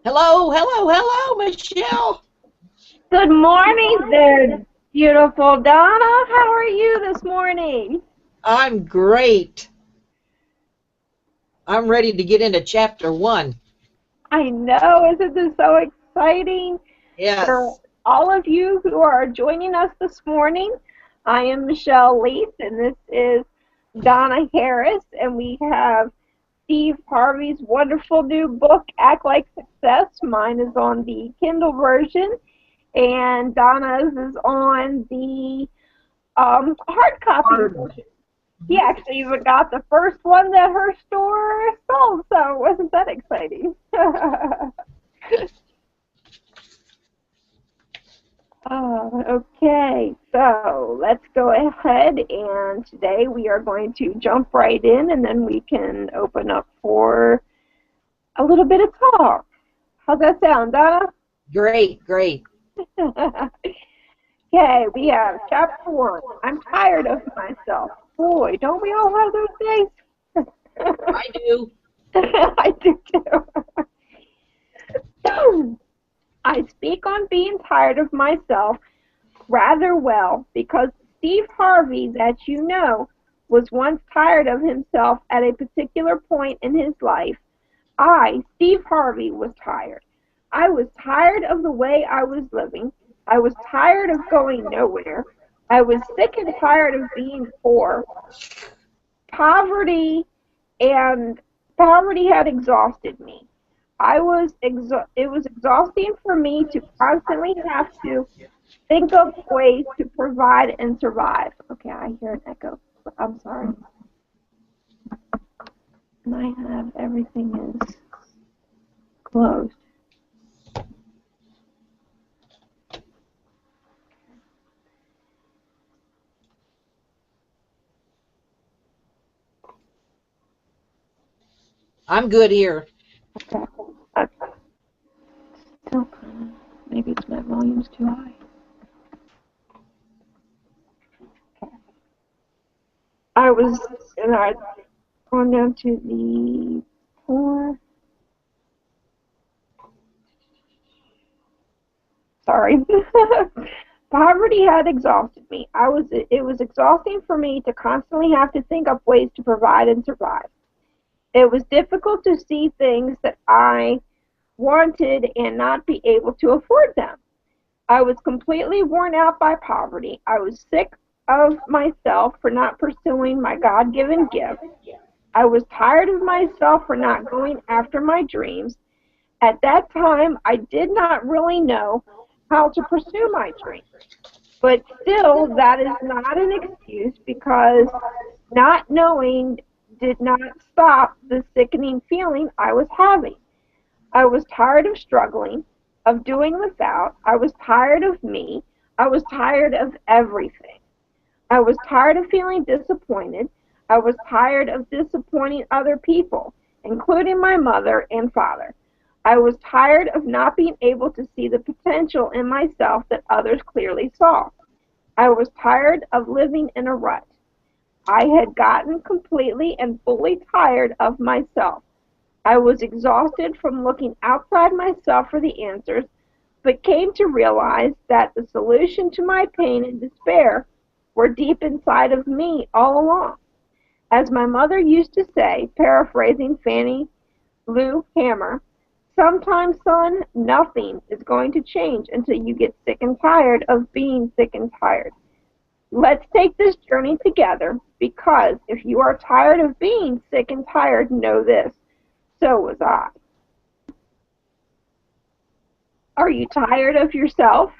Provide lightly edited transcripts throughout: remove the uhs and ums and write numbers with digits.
Hello, hello, hello, Michelle. Good morning there, beautiful Donna. How are you this morning? I'm great. I'm ready to get into chapter one. I know, isn't this so exciting for Yes. all of you who are joining us this morning? I am Michelle Leith, and this is Donna Harris, and we have Steve Harvey's wonderful new book, Act Like Success. Mine is on the Kindle version, and Donna's is on the hard copy Hard. version. He actually even got the first one that her store sold, so wasn't that exciting? Okay, so let's go ahead and today we are going to jump right in and then we can open up for a little bit of talk. How's that sound, Donna? Great, great. Okay, we have chapter one. I'm tired of myself. Boy, don't we all have those I do. days? I do too. I speak on being tired of myself rather well because Steve Harvey, that you know, was once tired of himself at a particular point in his life. I, Steve Harvey, was tired. I was tired of the way I was living. I was tired of going nowhere. I was sick and tired of being poor. Poverty and poverty had exhausted me. It was exhausting for me to constantly have to think of ways to provide and survive. Okay, I hear an echo. I'm sorry. And I have everything is closed. I'm good here. Okay. Uh, Still, maybe it's my volume's too high. Okay. I was, and I going down to the four. Sorry. Poverty had exhausted me. It was exhausting for me to constantly have to think up ways to provide and survive. It was difficult to see things that I wanted and not be able to afford them. I was completely worn out by poverty. I was sick of myself for not pursuing my God given gift. I was tired of myself for not going after my dreams. At that time, I did not really know how to pursue my dreams. But still, that is not an excuse because not knowing did not stop the sickening feeling I was having. I was tired of struggling, of doing without. I was tired of me. I was tired of everything. I was tired of feeling disappointed. I was tired of disappointing other people, including my mother and father. I was tired of not being able to see the potential in myself that others clearly saw. I was tired of living in a rut. I had gotten completely and fully tired of myself. I was exhausted from looking outside myself for the answers, but came to realize that the solution to my pain and despair were deep inside of me all along. As my mother used to say, paraphrasing Fannie Lou Hamer, sometimes, son, nothing is going to change until you get sick and tired of being sick and tired. Let's take this journey together because if you are tired of being sick and tired, know this. So was I. Are you tired of yourself?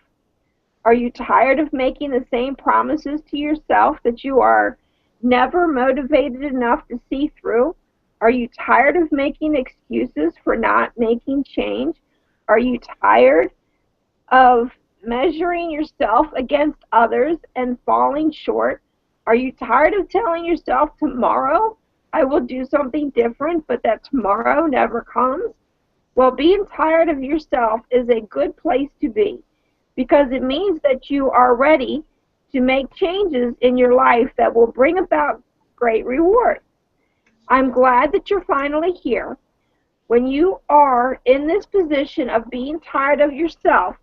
Are you tired of making the same promises to yourself that you are never motivated enough to see through? Are you tired of making excuses for not making change? Are you tired of measuring yourself against others and falling short? Are you tired of telling yourself tomorrow I will do something different, but that tomorrow never comes? Well, being tired of yourself is a good place to be because it means that you are ready to make changes in your life that will bring about great reward. I'm glad that you're finally here. When you are in this position of being tired of yourself,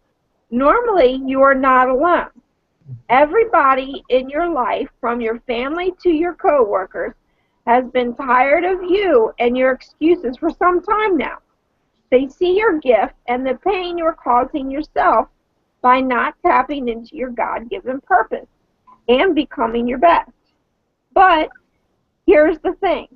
normally you are not alone. Everybody in your life, from your family to your coworkers, has been tired of you and your excuses for some time now. They see your gift and the pain you're causing yourself by not tapping into your God-given purpose and becoming your best. But here's the thing.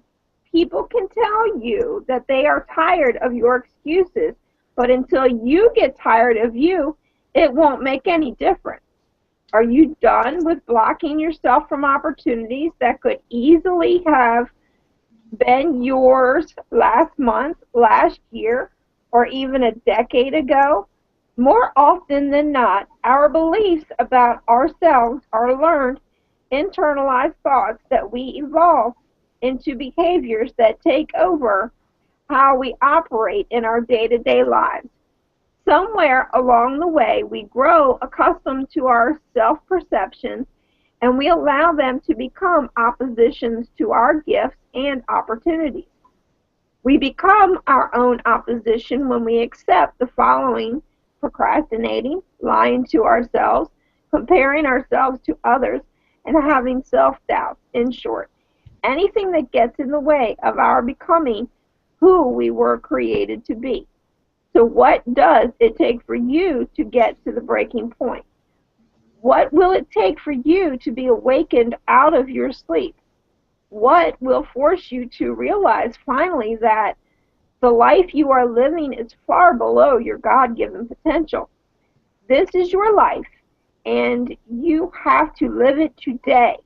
People can tell you that they are tired of your excuses, but until you get tired of you, it won't make any difference. Are you done with blocking yourself from opportunities that could easily have been yours last month, last year, or even a decade ago? More often than not, our beliefs about ourselves are learned, internalized thoughts that we evolve into behaviors that take over how we operate in our day-to-day lives. Somewhere along the way, we grow accustomed to our self-perceptions, and we allow them to become oppositions to our gifts and opportunities. We become our own opposition when we accept the following: procrastinating, lying to ourselves, comparing ourselves to others, and having self-doubt. In short, anything that gets in the way of our becoming who we were created to be. So what does it take for you to get to the breaking point? What will it take for you to be awakened out of your sleep? What will force you to realize finally that the life you are living is far below your God-given potential? This is your life, and you have to live it today.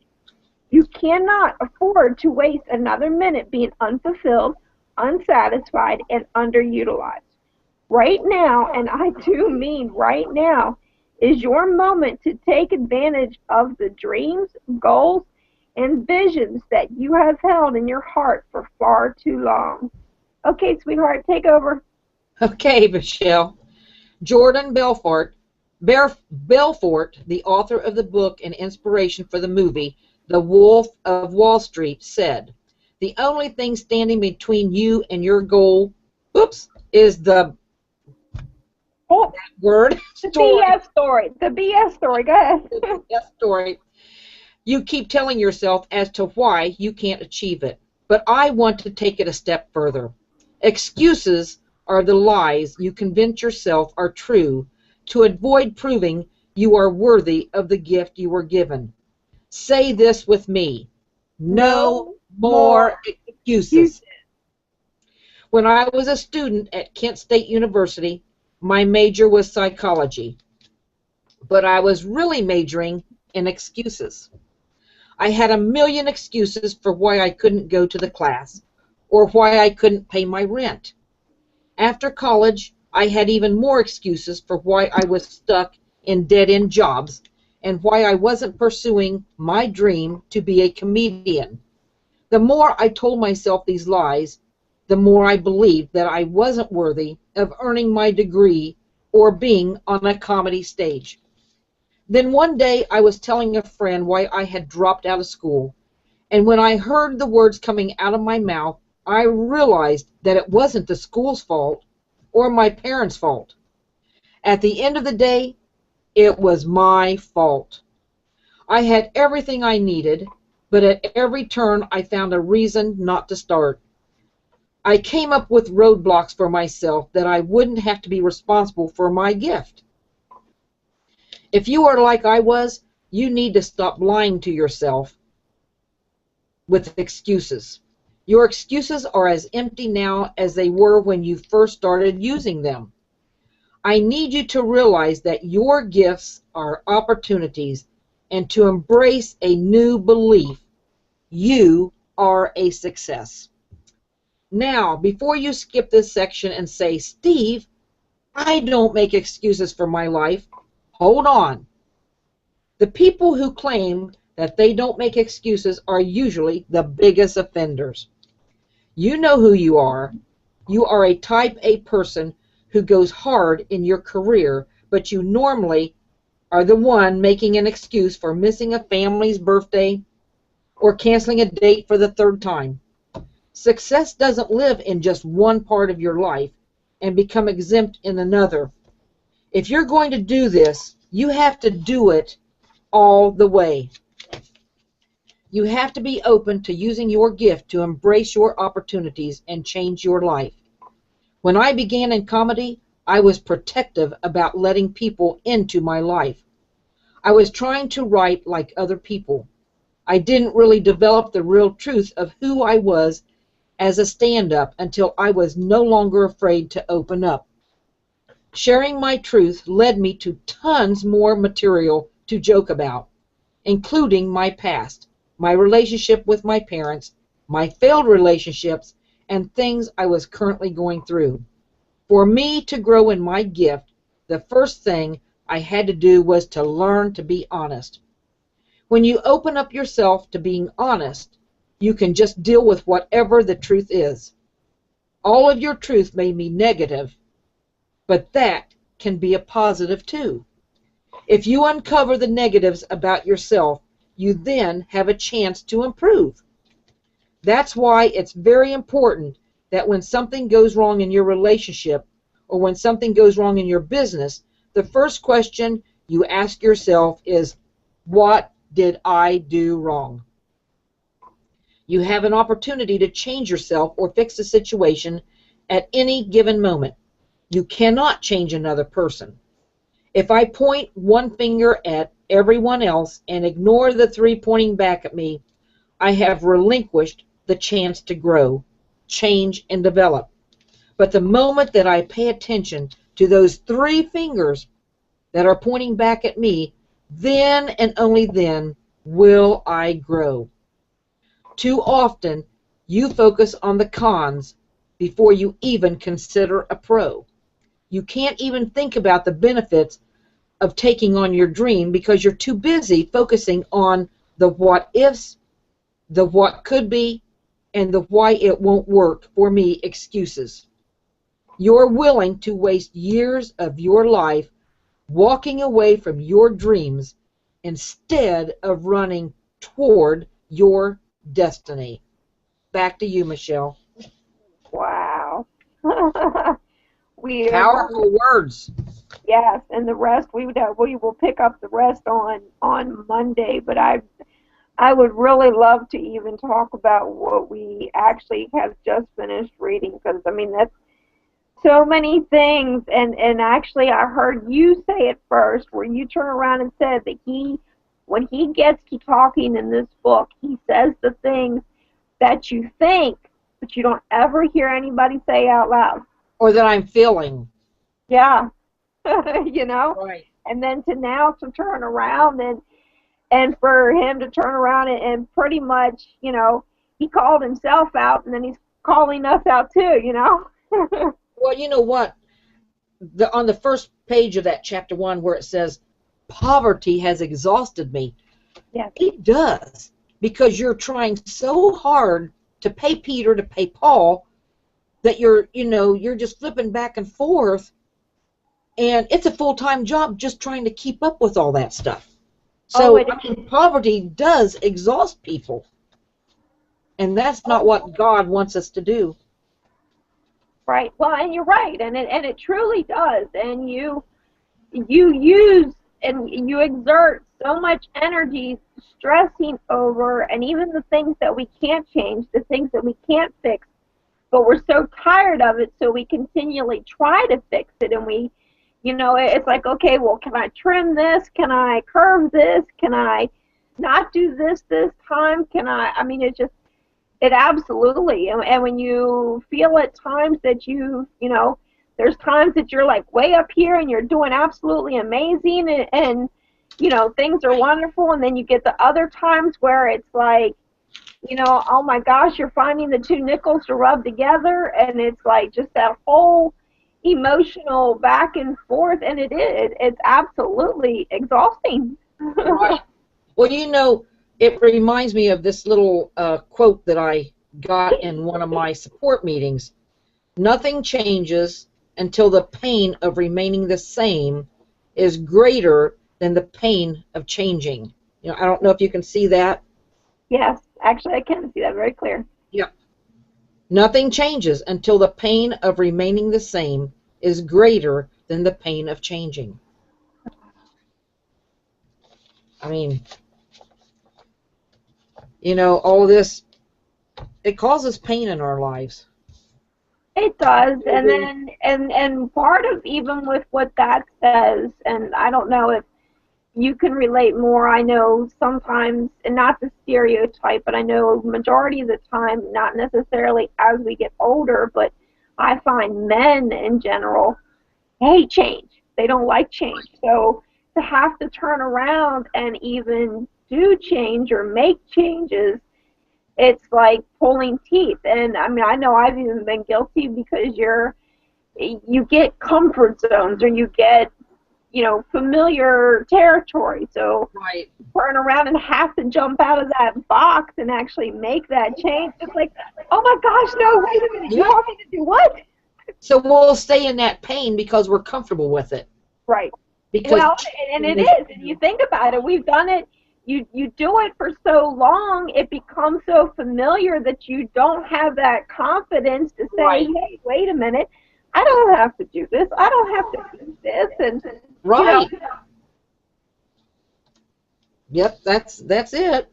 You cannot afford to waste another minute being unfulfilled, unsatisfied, and underutilized. Right now, and I do mean right now, is your moment to take advantage of the dreams, goals, and visions that you have held in your heart for far too long. Okay, sweetheart, take over. Okay, Michelle. Jordan Belfort, the author of the book and inspiration for the movie The Wolf of Wall Street, said, "The only thing standing between you and your goal, is the Oh, word the story." BS story. The BS story. Go ahead. That story you keep telling yourself as to why you can't achieve it. But I want to take it a step further. Excuses are the lies you convince yourself are true to avoid proving you are worthy of the gift you were given. Say this with me: no more excuses. When I was a student at Kent State University, my major was psychology, but I was really majoring in excuses. I had a million excuses for why I couldn't go to the class or why I couldn't pay my rent. After college, I had even more excuses for why I was stuck in dead-end jobs and why I wasn't pursuing my dream to be a comedian. The more I told myself these lies, the more I believed that I wasn't worthy of earning my degree or being on a comedy stage. Then one day I was telling a friend why I had dropped out of school, and when I heard the words coming out of my mouth, I realized that it wasn't the school's fault or my parents' fault. At the end of the day, it was my fault. I had everything I needed, but at every turn I found a reason not to start. I came up with roadblocks for myself that I wouldn't have to be responsible for my gift. If you are like I was, you need to stop lying to yourself with excuses. Your excuses are as empty now as they were when you first started using them. I need you to realize that your gifts are opportunities and to embrace a new belief. You are a success. Now, before you skip this section and say, "Steve, I don't make excuses for my life," hold on. The people who claim that they don't make excuses are usually the biggest offenders. You know who you are. You are a type A person who goes hard in your career, but you normally are the one making an excuse for missing a family's birthday or canceling a date for the third time. Success doesn't live in just one part of your life and become exempt in another. If you're going to do this, you have to do it all the way. You have to be open to using your gift to embrace your opportunities and change your life. When I began in comedy, I was protective about letting people into my life. I was trying to write like other people. I didn't really develop the real truth of who I was as a stand-up until I was no longer afraid to open up. Sharing my truth led me to tons more material to joke about, including my past, my relationship with my parents, my failed relationships, and things I was currently going through. For me to grow in my gift, the first thing I had to do was to learn to be honest. When you open up yourself to being honest, you can just deal with whatever the truth is. All of your truth may be negative, but that can be a positive too. If you uncover the negatives about yourself, you then have a chance to improve. That's why it's very important that when something goes wrong in your relationship or when something goes wrong in your business, the first question you ask yourself is, what did I do wrong? You have an opportunity to change yourself or fix a situation at any given moment. You cannot change another person. If I point one finger at everyone else and ignore the three pointing back at me, I have relinquished the chance to grow, change, and develop. But the moment that I pay attention to those three fingers that are pointing back at me, then and only then will I grow. Too often, you focus on the cons before you even consider a pro. You can't even think about the benefits of taking on your dream because you're too busy focusing on the what ifs, the what could be, and the why it won't work for me excuses. You're willing to waste years of your life walking away from your dreams instead of running toward your destiny. Back to you, Michelle. Wow. we are going, Powerful words. yes, and the rest we will pick up the rest on Monday. But I would really love to even talk about what we actually have just finished reading, because I mean that's so many things. And actually I heard you say it first, where you turn around and said that when he gets to talking in this book, he says the things that you think, but you don't ever hear anybody say out loud. Or that I'm feeling. Yeah. You know? Right. And then to turn around and for him to turn around and pretty much, he called himself out, and then he's calling us out too, Well, you know what? On the first page of that chapter 1 where it says, poverty has exhausted me. Yes. It does. Because you're trying so hard to pay Peter, to pay Paul, that you're just flipping back and forth. And it's a full-time job just trying to keep up with all that stuff. So, poverty does exhaust people. And that's not what God wants us to do. Right. Well, and you're right, and it truly does. And you use and you exert so much energy stressing over, and even the things that we can't change, the things that we can't fix, but we're so tired of it, so we continually try to fix it, and we, it's like, okay, well, can I trim this? Can I curve this? Can I not do this time? I mean, it absolutely, and when you feel at times that there's times that you're like way up here and you're doing absolutely amazing and things are wonderful, and then you get the other times where it's like, oh my gosh, you're finding the two nickels to rub together, and it's like just that whole emotional back and forth, and it's absolutely exhausting. Right. Well, it reminds me of this little quote that I got in one of my support meetings. Nothing changes until the pain of remaining the same is greater than the pain of changing. I don't know if you can see that. Yes, actually I can see that very clear. Yep. Nothing changes until the pain of remaining the same is greater than the pain of changing. I mean, all this, it causes pain in our lives. It does, and then and part of even with what that says, and I don't know if you can relate more. I know sometimes, and not the stereotype, but I know majority of the time, not necessarily as we get older, but I find men in general hate change. They don't like change. So to have to turn around and even do change or make changes, it's like pulling teeth. And I mean, I know I've even been guilty because you get comfort zones or you get familiar territory. So Right. turn around and have to jump out of that box and actually make that change. It's like, oh my gosh, no, wait a minute, you want me to do what? So we'll stay in that pain because we're comfortable with it. Right. Because and it is. And you think about it, we've done it. You do it for so long, it becomes so familiar that you don't have that confidence to say, Right. hey, wait a minute, I don't have to do this. I don't have to do this. And right. Yep, that's it.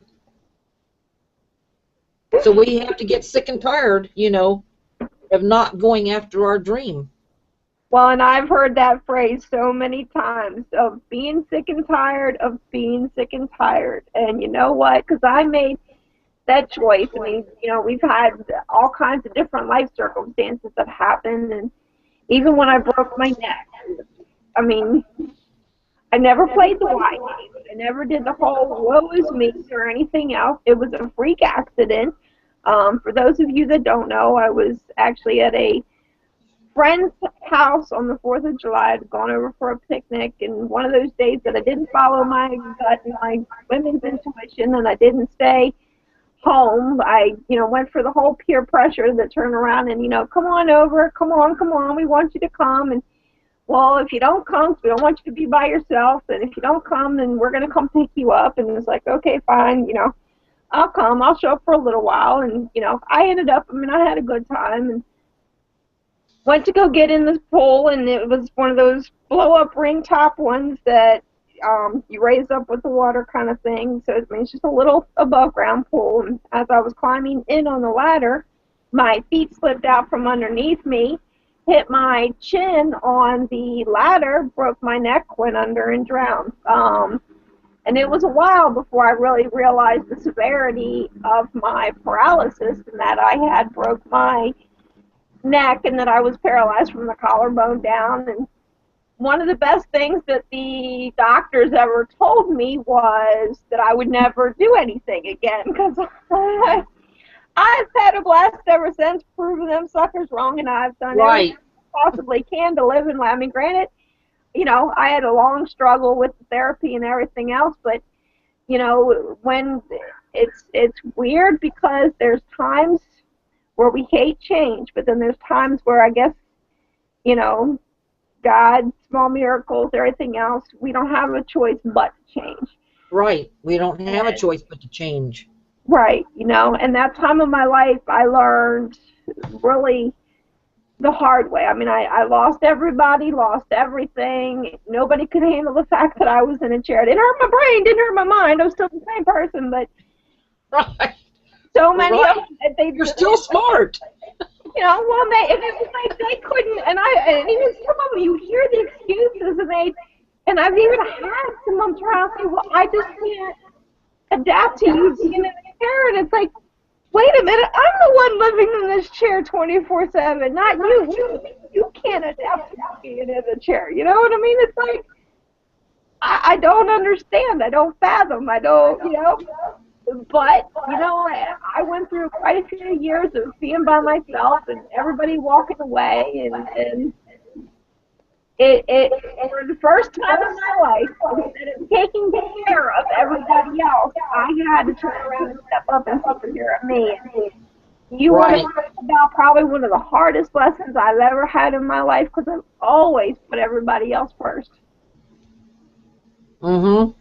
So we have to get sick and tired, of not going after our dream. Well, and I've heard that phrase so many times, of being sick and tired of being sick and tired. And you know what? Because I made that choice. I mean, we've had all kinds of different life circumstances that happened. And even when I broke my neck, I mean, I never played the white game. I never did the whole woe is me or anything else. It was a freak accident. For those of you that don't know, I was actually at a friend's house on the 4th of July. I'd gone over for a picnic, and one of those days that I didn't follow my gut and my women's intuition, and I didn't stay home. I, went for the whole peer pressure that turned around and, come on over, come on, we want you to come. And, well, if you don't come, we don't want you to be by yourself, and if you don't come, then we're going to come pick you up. And it's like, okay, fine, I'll come, I'll show up for a little while. And, I ended up, I had a good time, and went to go get in this pool, and it was one of those blow-up ring top ones that you raise up with the water kind of thing. So it's just a little above-ground pool. And as I was climbing in on the ladder, my feet slipped out from underneath me, hit my chin on the ladder, broke my neck, went under, and drowned. And it was a while before I really realized the severity of my paralysis and that I had broke my neck and that I was paralyzed from the collarbone down. And one of the best things that the doctors ever told me was that I would never do anything again, because I've had a blast ever since proving them suckers wrong, and I've done everything I possibly can to live in life. I mean, granted, I had a long struggle with therapy and everything else, but when it's weird because there's times where we hate change, but then there's times where I guess, God, small miracles, everything else, we don't have a choice but to change. Right. We don't have a choice but to change. Right. And that time of my life, I learned really the hard way. I mean, I lost everybody, lost everything. Nobody could handle the fact that I was in a chair. It didn't hurt my brain, didn't hurt my mind. I was still the same person, but right. So many of them, you're still smart. Well, it was like they couldn't, and even some of them, you hear the excuses, and I've even had some of them turn around and say, well, I just can't adapt to you being in the chair, and it's like, wait a minute, I'm the one living in this chair 24/7, not you. You can't adapt to being in the chair. You know what I mean? It's like, I don't understand. I don't fathom. I don't, But, I went through quite a few years of being by myself and everybody walking away, and it for the first time in my life, instead of taking care of everybody else, I had to turn around and step up and take care of me. You want to talk about probably one of the hardest lessons I've ever had in my life, because I've always put everybody else first. Mm-hmm.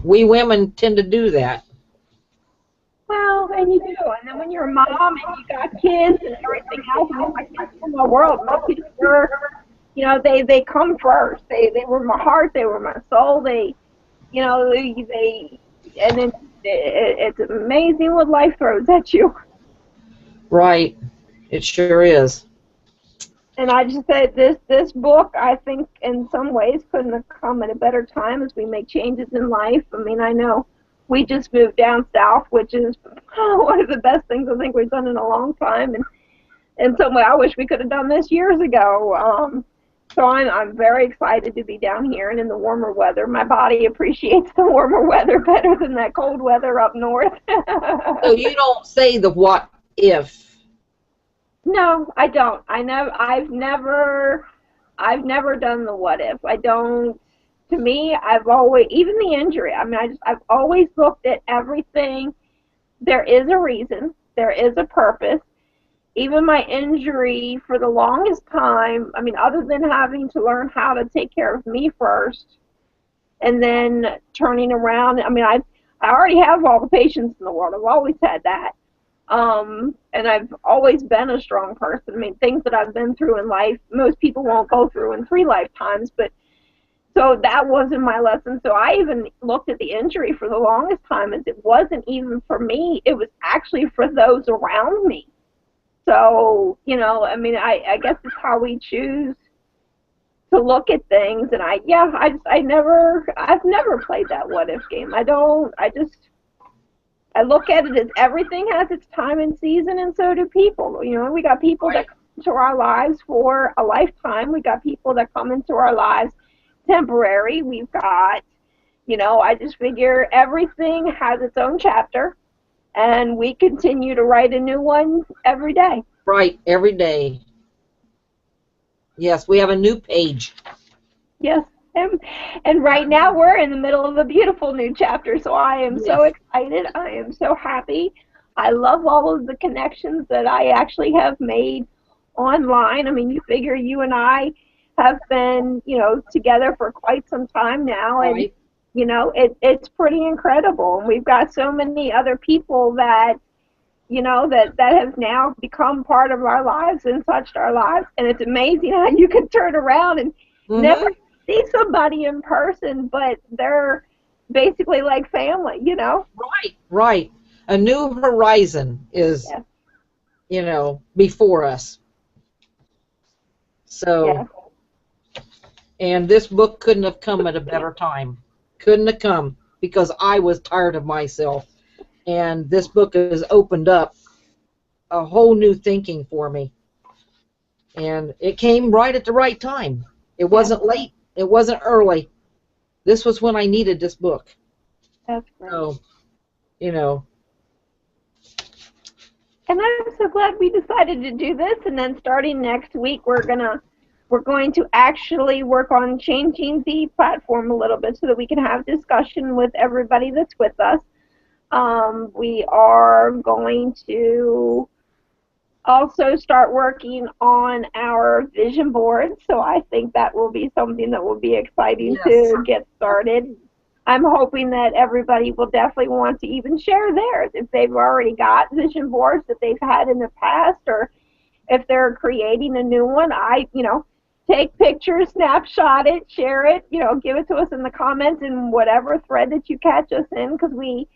We women tend to do that. Well, and you do. And then when you're a mom and you got kids and everything else, I mean, my kids were my world. My kids were, they come first. They were my heart. They were my soul. And then it's amazing what life throws at you. Right. It sure is. And I just said this book, I think, in some ways, couldn't have come at a better time as we make changes in life. I mean, I know we just moved down south, which is one of the best things I think we've done in a long time. And in some way, I wish we could have done this years ago. So I'm very excited to be down here and in the warmer weather. My body appreciates the warmer weather better than that cold weather up north. So you don't say the what if. No, I don't. I've never done the what if. I don't. To me, I've always, even the injury. I mean, I've always looked at everything. There is a reason. There is a purpose. Even my injury, for the longest time, I mean, other than having to learn how to take care of me first, and then turning around. I mean, I already have all the patience in the world. I've always had that. And I've always been a strong person. I mean, things that I've been through in life, most people won't go through in 3 lifetimes, but so that wasn't my lesson. So I even looked at the injury for the longest time as it wasn't even for me. It was actually for those around me. So, I mean, I guess it's how we choose to look at things. And I've never played that what if game. I look at it as everything has its time and season, and so do people. We got people that come into our lives for a lifetime. We got people that come into our lives temporary. We've got, I just figure everything has its own chapter, and we continue to write a new one every day. Right, every day. Yes, we have a new page. Yes. And right now we're in the middle of a beautiful new chapter, so I am so excited. I am so happy. I love all of the connections that I actually have made online. I mean, you figure you and I have been, together for quite some time now, and Right. It's pretty incredible. And we've got so many other people that that have now become part of our lives and touched our lives, and it's amazing how you can turn around and never see somebody in person, but they're basically like family, Right. A new horizon is, before us. So, and this book couldn't have come at a better time. Couldn't have come because I was tired of myself. And this book has opened up a whole new thinking for me. And it came right at the right time. It wasn't late. It wasn't early. This was when I needed this book. That's great. So, And I'm so glad we decided to do this. And then starting next week, we're going to actually work on changing the platform a little bit so that we can have discussion with everybody that's with us. We are going to also start working on our vision board, so I think that will be something that will be exciting to get started. I'm hoping that everybody will definitely want to even share theirs if they've already got vision boards that they've had in the past, or if they're creating a new one. Take pictures, snapshot it, share it, give it to us in the comments in whatever thread that you catch us in, because we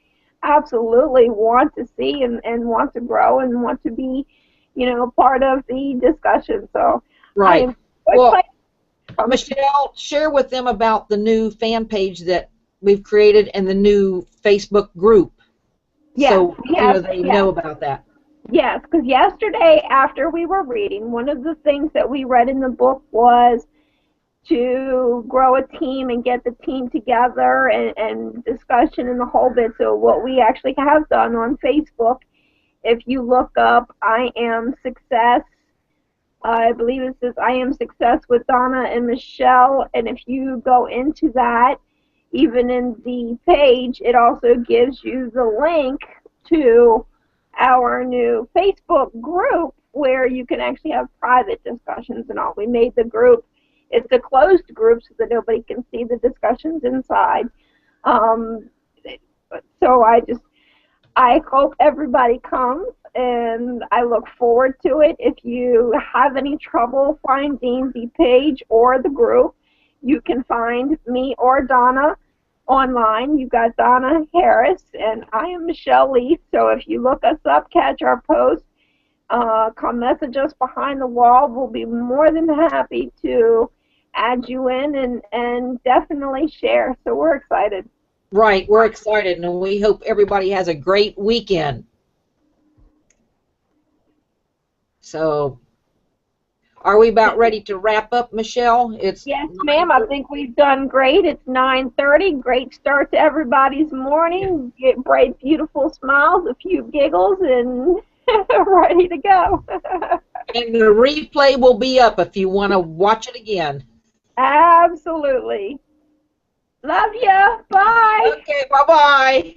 absolutely want to see and want to grow and want to be part of the discussion. So right. Well, Michelle, share with them about the new fan page that we've created and the new Facebook group. So they know about that. Yes, because yesterday after we were reading, one of the things that we read in the book was to grow a team and get the team together and discussion and the whole bit. So what we actually have done on Facebook, if you look up I Am Success, I believe it says I Am Success with Donna and Michelle, and if you go into that, even in the page, it also gives you the link to our new Facebook group where you can actually have private discussions and all. We made the group, it's a closed group so that nobody can see the discussions inside. So I hope everybody comes, and I look forward to it. If you have any trouble finding the page or the group, you can find me or Donna online. You've got Donna Harris, and I am Michelle Leaf. So if you look us up, catch our post, come message us behind the wall. We'll be more than happy to add you in and definitely share. So we're excited. Right, we're excited, and we hope everybody has a great weekend. So, are we about ready to wrap up, Michelle? It's Yes, ma'am. I think we've done great. It's 9:30. Great start to everybody's morning. Get bright, beautiful smiles, a few giggles, and ready to go. And the replay will be up if you want to watch it again. Absolutely. Love ya. Bye. Okay, bye-bye.